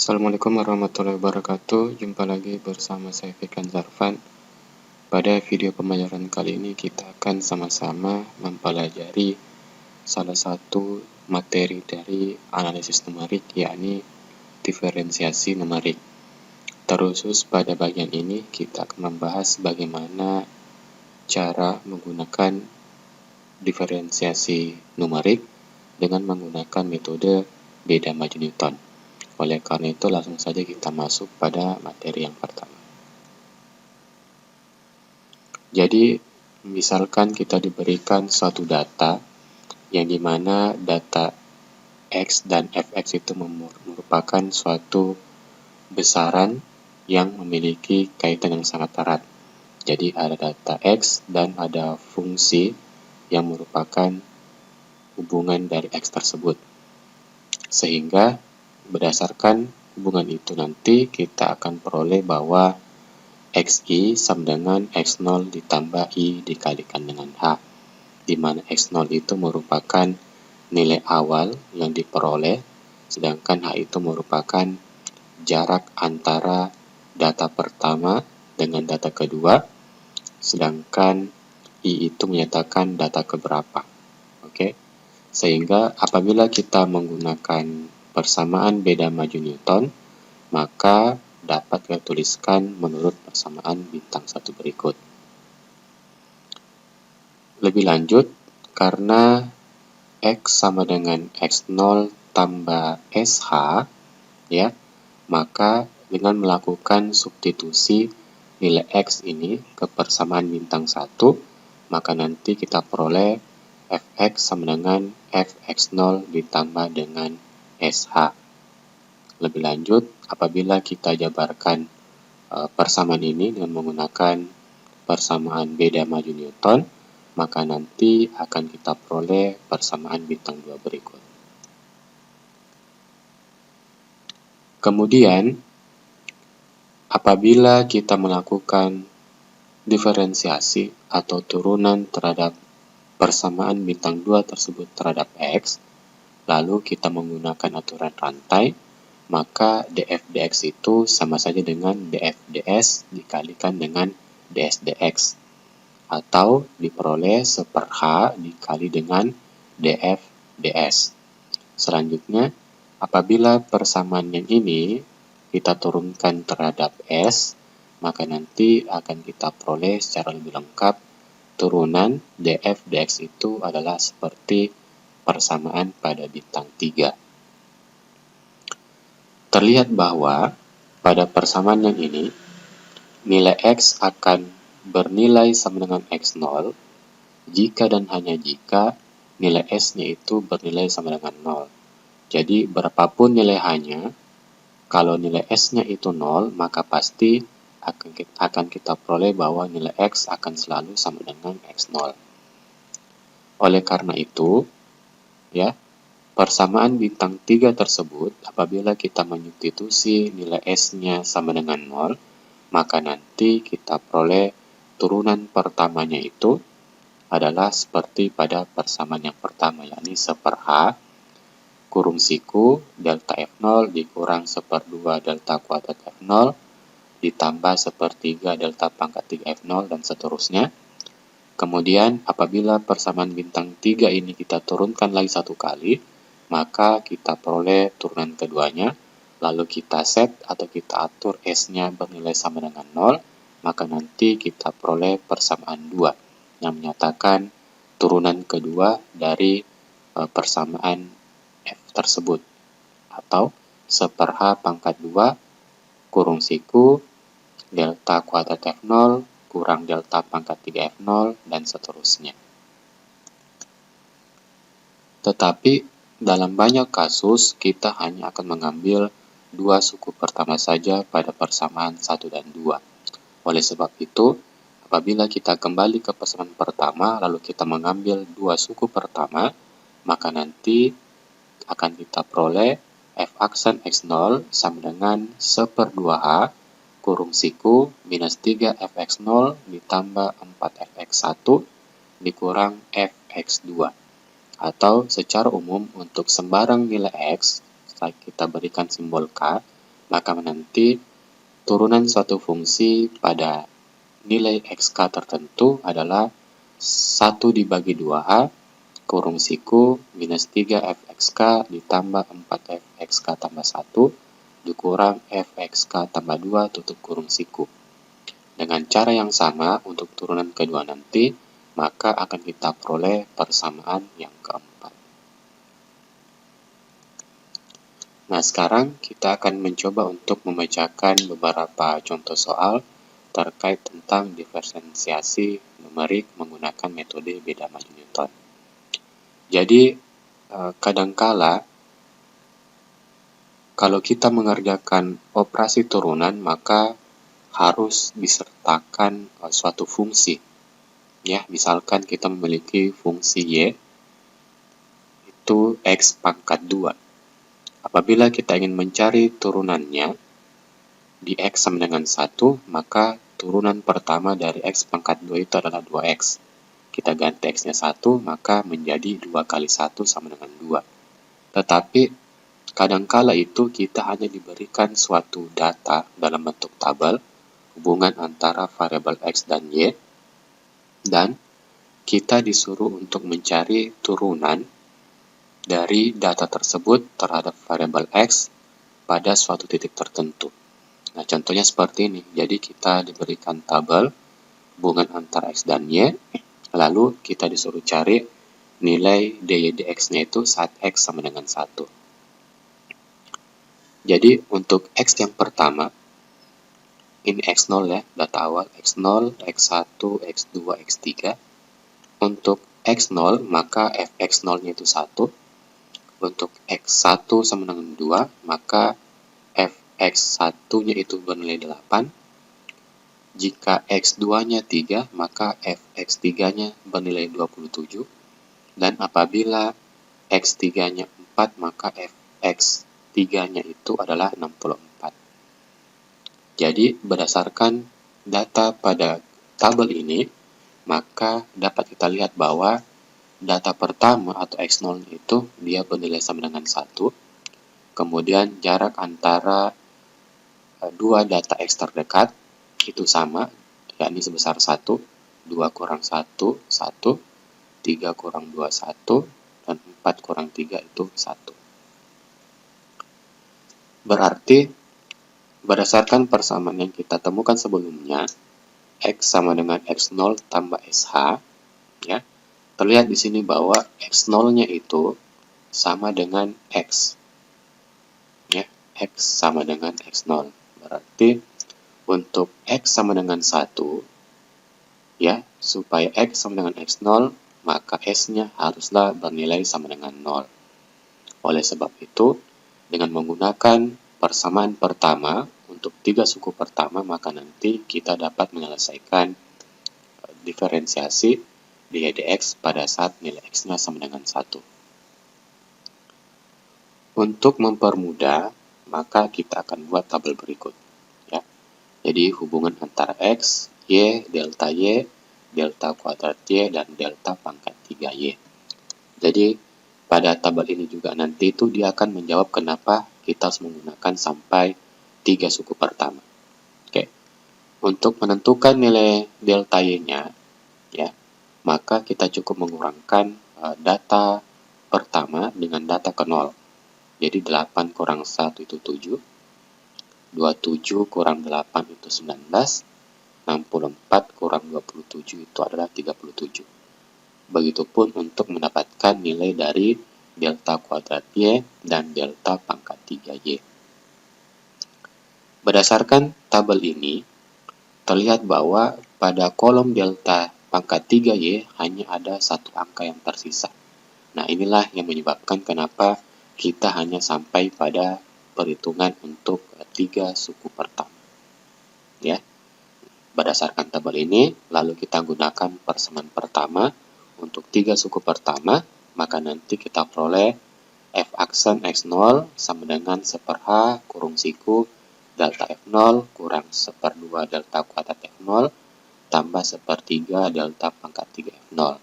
Assalamualaikum warahmatullahi wabarakatuh. Jumpa lagi bersama saya Fikran Zarfan. Pada video pembelajaran kali ini kita akan sama-sama mempelajari salah satu materi dari analisis numerik, yakni diferensiasi numerik. Terkhusus pada bagian ini kita akan membahas bagaimana cara menggunakan diferensiasi numerik dengan menggunakan metode beda maju Newton. Oleh karena itu, langsung saja kita masuk pada materi yang pertama. Jadi, misalkan kita diberikan suatu data, yang dimana data X dan Fx itu merupakan suatu besaran yang memiliki kaitan yang sangat erat. Jadi, ada data X dan ada fungsi yang merupakan hubungan dari X tersebut. Sehingga berdasarkan hubungan itu nanti kita akan peroleh bahwa XI sama dengan X0 ditambah I dikalikan dengan H, di mana X0 itu merupakan nilai awal yang diperoleh, sedangkan H itu merupakan jarak antara data pertama dengan data kedua, sedangkan I itu menyatakan data keberapa. Oke? Sehingga apabila kita menggunakan persamaan beda maju Newton, maka dapat kita tuliskan menurut persamaan bintang 1 berikut. Lebih lanjut, karena X sama dengan X0 tambah SH, ya, maka dengan melakukan substitusi nilai X ini ke persamaan bintang 1, maka nanti kita peroleh Fx sama dengan Fx0 ditambah dengan SH. Lebih lanjut, apabila kita jabarkan persamaan ini dengan menggunakan persamaan beda maju Newton, maka nanti akan kita peroleh persamaan bintang 2 berikut. Kemudian, apabila kita melakukan diferensiasi atau turunan terhadap persamaan bintang 2 tersebut terhadap X, lalu kita menggunakan aturan rantai, maka df dx itu sama saja dengan df ds dikalikan dengan ds dx, atau diperoleh 1/h dikali dengan df ds. Selanjutnya, apabila persamaan yang ini kita turunkan terhadap S, maka nanti akan kita peroleh secara lebih lengkap turunan df dx itu adalah seperti persamaan pada bintang 3. Terlihat bahwa pada persamaan yang ini, nilai X akan bernilai sama dengan X0 jika dan hanya jika nilai S-nya itu bernilai sama dengan 0. Jadi, berapapun nilai H-nya, kalau nilai S-nya itu 0, maka pasti akan kita peroleh bahwa nilai X akan selalu sama dengan X0. Oleh karena itu, ya, persamaan bintang 3 tersebut, apabila kita menyubstitusi nilai S-nya sama dengan 0, maka nanti kita peroleh turunan pertamanya itu adalah seperti pada persamaan yang pertama, yakni 1/h kurung siku delta F0 dikurang 1/2 delta kuadrat F0 ditambah 1/3 delta pangkat 3 F0 dan seterusnya. Kemudian apabila persamaan bintang 3 ini kita turunkan lagi satu kali, maka kita peroleh turunan keduanya, lalu kita set atau kita atur S-nya bernilai sama dengan 0, maka nanti kita peroleh persamaan 2 yang menyatakan turunan kedua dari persamaan F tersebut, atau 1/h pangkat 2 kurung siku delta kuadrat F0 kurang delta pangkat 3 F0 dan seterusnya. Tetapi dalam banyak kasus kita hanya akan mengambil dua suku pertama saja pada persamaan 1 dan 2. Oleh sebab itu, apabila kita kembali ke persamaan pertama lalu kita mengambil dua suku pertama, maka nanti akan kita peroleh F aksen X0 sama dengan 1/2H kurung siku minus 3 Fx0 ditambah 4 Fx1 dikurang Fx2. Atau secara umum untuk sembarang nilai X, kita berikan simbol K, maka nanti turunan suatu fungsi pada nilai xk tertentu adalah 1 dibagi 2a kurung siku minus 3 fxk ditambah 4 fxk tambah 1 dikurang fxk tambah 2 tutup kurung siku. Dengan cara yang sama untuk turunan kedua nanti, maka akan kita peroleh persamaan yang keempat. Nah, sekarang kita akan mencoba untuk memecahkan beberapa contoh soal terkait tentang diferensiasi numerik menggunakan metode beda maju Newton. Jadi, kadangkala kalau kita mengerjakan operasi turunan, maka harus disertakan suatu fungsi. Ya, misalkan kita memiliki fungsi y, itu x pangkat 2. Apabila kita ingin mencari turunannya di x sama dengan 1, maka turunan pertama dari x pangkat 2 itu adalah 2x. Kita ganti x-nya 1, maka menjadi 2 kali 1 sama dengan 2. Tetapi, kadangkala itu kita hanya diberikan suatu data dalam bentuk tabel, hubungan antara variabel x dan y, dan kita disuruh untuk mencari turunan dari data tersebut terhadap variabel x pada suatu titik tertentu. Nah, contohnya seperti ini. Jadi, kita diberikan tabel hubungan antara x dan y, lalu kita disuruh cari nilai dy dx-nya itu saat x sama dengan 1. Jadi, untuk x yang pertama, ini x0 ya, data awal x0, x1, x2, x3. Untuk x0, maka fx0-nya itu 1. Untuk x1 sama dengan 2, maka fx1-nya itu bernilai 8. Jika x2-nya 3, maka fx3-nya bernilai 27. Dan apabila x3-nya 4, maka fx3-nya itu adalah 64. Jadi, berdasarkan data pada tabel ini, maka dapat kita lihat bahwa data pertama atau x0 itu dia bernilai sama dengan 1. Kemudian jarak antara dua data x terdekat itu sama, yakni sebesar 1. 2 kurang 1, 1. 3 kurang 2, 1. Dan 4 kurang 3 itu 1. Berarti, berdasarkan persamaan yang kita temukan sebelumnya, x sama dengan x0 tambah sh, ya, terlihat di sini bahwa x0-nya itu sama dengan x. Ya, x sama dengan x0. Berarti untuk x sama dengan 1, ya, supaya x sama dengan x0, maka s-nya haruslah bernilai sama dengan 0. Oleh sebab itu, dengan menggunakan persamaan pertama untuk 3 suku pertama, maka nanti kita dapat menyelesaikan diferensiasi dy dx pada saat nilai x-nya sama dengan 1. Untuk mempermudah, maka kita akan buat tabel berikut. Ya. Jadi hubungan antara x, y, delta kuadrat y, dan delta pangkat 3y. Jadi pada tabel ini juga nanti itu dia akan menjawab kenapa kita harus menggunakan sampai 3 suku pertama. Oke. Untuk menentukan nilai delta y-nya, ya, maka kita cukup mengurangkan data pertama dengan data ke 0. Jadi 8 kurang 1 itu 7. 27 kurang 8 itu 19. 64 kurang 27 itu adalah 37. Begitupun untuk mendapatkan nilai dari delta kuadrat y dan delta pangkat 3y. Berdasarkan tabel ini, terlihat bahwa pada kolom delta pangkat 3y hanya ada satu angka yang tersisa. Nah, inilah yang menyebabkan kenapa kita hanya sampai pada perhitungan untuk 3 suku pertama. Ya. Berdasarkan tabel ini, lalu kita gunakan persamaan pertama untuk 3 suku pertama, maka nanti kita peroleh f aksen x0 sama dengan 1/h kurung siku delta f0 kurang 1/2 delta kuadrat f0 tambah 1/3 delta pangkat 3f0.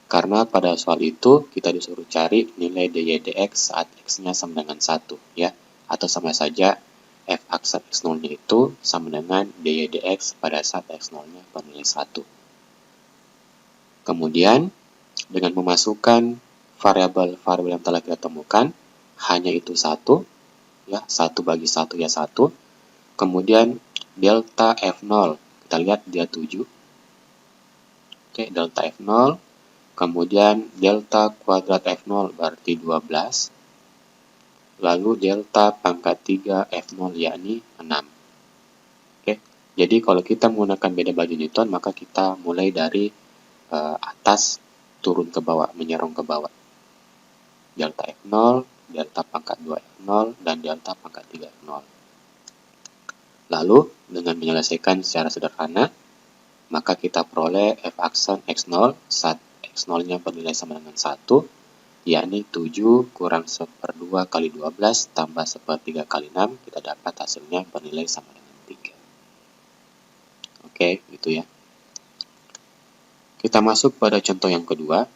Karena pada soal itu kita disuruh cari nilai dy dx saat x-nya sama dengan 1, ya, atau sama saja f aksen x0-nya itu sama dengan dy dx pada saat x0-nya bernilai 1. Kemudian, dengan memasukkan variabel-variabel yang telah kita temukan, hanya itu 1, ya, 1 bagi 1 ya 1. Kemudian, delta f0, kita lihat dia 7. Oke, delta f0. Kemudian, delta kuadrat f0 berarti 12. Lalu delta pangkat 3 F0 yakni 6. Oke. Jadi kalau kita menggunakan beda bagi Newton, maka kita mulai dari atas turun ke bawah, menyerong ke bawah. Delta F0, delta pangkat 2 F0, dan delta pangkat 3 F0. Lalu, dengan menyelesaikan secara sederhana, maka kita peroleh F aksen X0 saat X0-nya bernilai sama dengan 1, yakni 7 kurang 1/2 kali 12 tambah 1/3 kali 6, kita dapat hasilnya bernilai sama dengan 3. Oke, gitu ya. Kita masuk pada contoh yang kedua.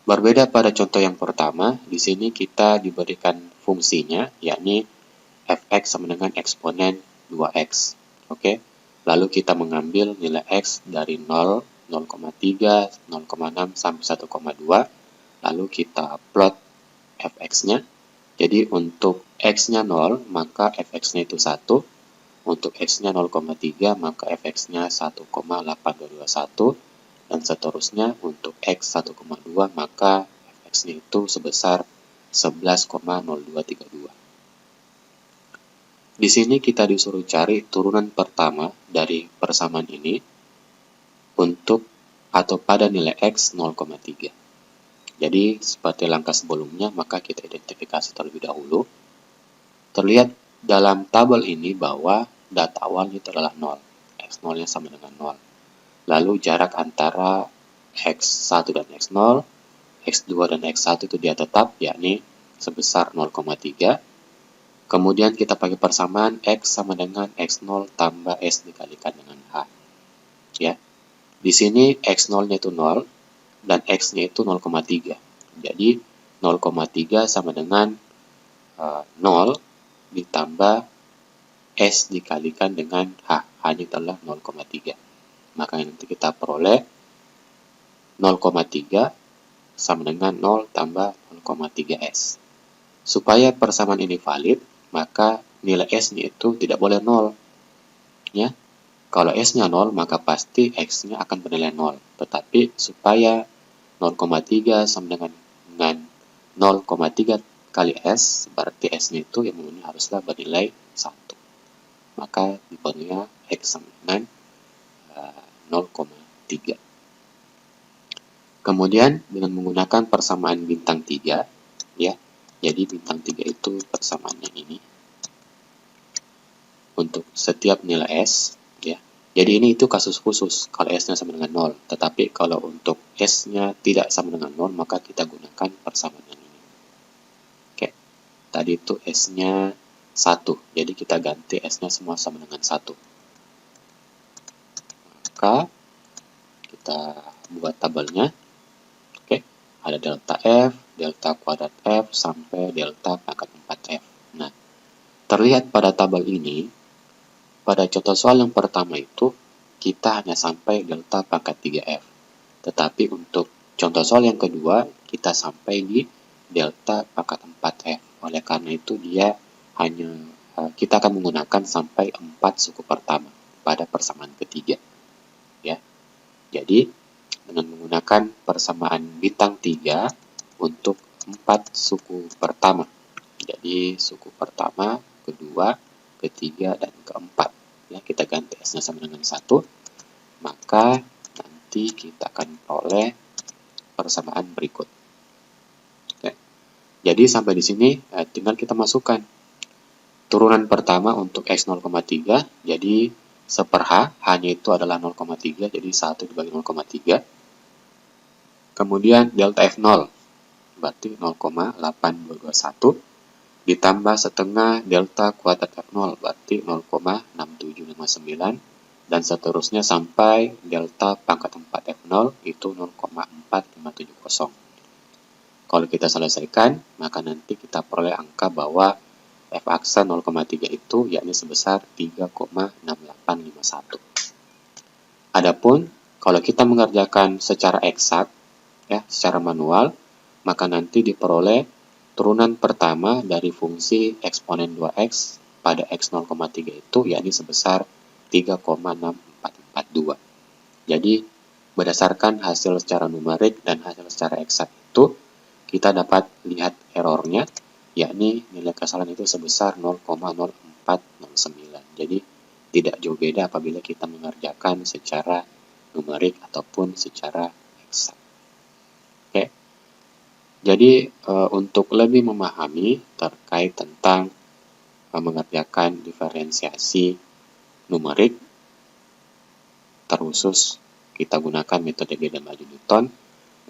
Berbeda pada contoh yang pertama, di sini kita diberikan fungsinya, yakni fx sama dengan eksponen 2x. Oke, lalu kita mengambil nilai x dari 0, 0,3, 0,6, sampai 1,2. Lalu kita plot fx-nya. Jadi untuk x-nya 0, maka fx-nya itu 1. Untuk x-nya 0,3, maka fx-nya 1,8221. Dan seterusnya untuk x 1,2, maka fx-nya itu sebesar 11,0232. Di sini kita disuruh cari turunan pertama dari persamaan ini untuk atau pada nilai x 0,3. Jadi, seperti langkah sebelumnya, maka kita identifikasi terlebih dahulu. Terlihat dalam tabel ini bahwa data awalnya itu adalah 0. X0-nya sama dengan 0. Lalu jarak antara X1 dan X0, X2 dan X1 itu dia tetap, yakni sebesar 0,3. Kemudian kita pakai persamaan X sama dengan X0 tambah S dikalikan dengan H. Ya. Di sini X0-nya itu 0. Dan X-nya itu 0,3. Jadi, 0,3 sama dengan 0 ditambah S dikalikan dengan H. H-nya adalah 0,3. Maka nanti kita peroleh 0,3 sama dengan 0 tambah 0,3S. Supaya persamaan ini valid, maka nilai S-nya itu tidak boleh 0. Ya. Kalau S-nya 0, maka pasti X-nya akan bernilai 0. Tetapi supaya 0,3 sama dengan 0,3 kali S, berarti S-nya itu yang haruslah bernilai 1. Maka diberinya X sama dengan 0,3. Kemudian dengan menggunakan persamaan bintang 3, ya. Jadi bintang 3 itu persamaannya ini. Untuk setiap nilai S, ya. Jadi ini itu kasus khusus kalau S-nya sama dengan 0. Tetapi kalau untuk S-nya tidak sama dengan 0, maka kita gunakan persamaan yang ini. Oke, tadi itu S-nya 1. Jadi kita ganti S-nya semua sama dengan 1. Maka kita buat tabelnya. Oke, ada delta F, delta kuadrat F, sampai delta pangkat 4F. Nah, terlihat pada tabel ini, pada contoh soal yang pertama itu, kita hanya sampai delta pangkat 3F. Tetapi untuk contoh soal yang kedua, kita sampai di delta pangkat 4F. Oleh karena itu, kita akan menggunakan sampai 4 suku pertama pada persamaan ketiga. Ya. Jadi, dengan menggunakan persamaan bintang 3 untuk 4 suku pertama. Jadi, suku pertama, kedua, ketiga, dan keempat. Ya, kita ganti S-nya sama dengan 1. Maka nanti kita akan peroleh persamaan berikut. Oke. Jadi sampai di sini tinggal kita masukkan turunan pertama untuk X 0,3. Jadi 1/H, H-nya itu adalah 0,3. Jadi 1 dibagi 0,3. Kemudian delta F0 berarti 0,8221. Ditambah setengah delta kuadrat F0 berarti 0,6759, dan seterusnya sampai delta pangkat 4 F0 itu 0,4570. Kalau kita selesaikan, maka nanti kita peroleh angka bahwa F aksa 0,3 itu yakni sebesar 3,6851. Adapun kalau kita mengerjakan secara eksak, ya, secara manual, maka nanti diperoleh turunan pertama dari fungsi eksponen 2x pada x 0,3 itu yakni sebesar 3,6442. Jadi, berdasarkan hasil secara numerik dan hasil secara eksak itu, kita dapat lihat errornya, yakni nilai kesalahan itu sebesar 0,0409. Jadi, tidak jauh beda apabila kita mengerjakan secara numerik ataupun secara eksak. Oke. Jadi, untuk lebih memahami terkait tentang mengerjakan diferensiasi numerik, terkhusus kita gunakan metode Beda-Maju-Newton,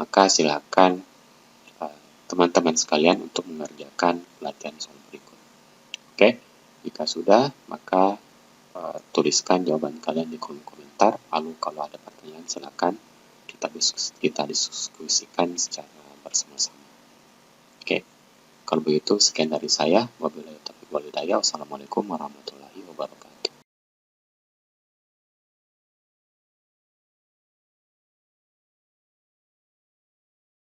maka silakan teman-teman sekalian untuk mengerjakan latihan soal berikut. Oke, jika sudah, maka tuliskan jawaban kalian di kolom komentar. Lalu kalau ada pertanyaan, silakan kita diskusikan secara bersama-sama. Oke, kalau begitu sekian dari saya. Wabillahi taufiq wal hidayah. Wassalamualaikum warahmatullahi wabarakatuh.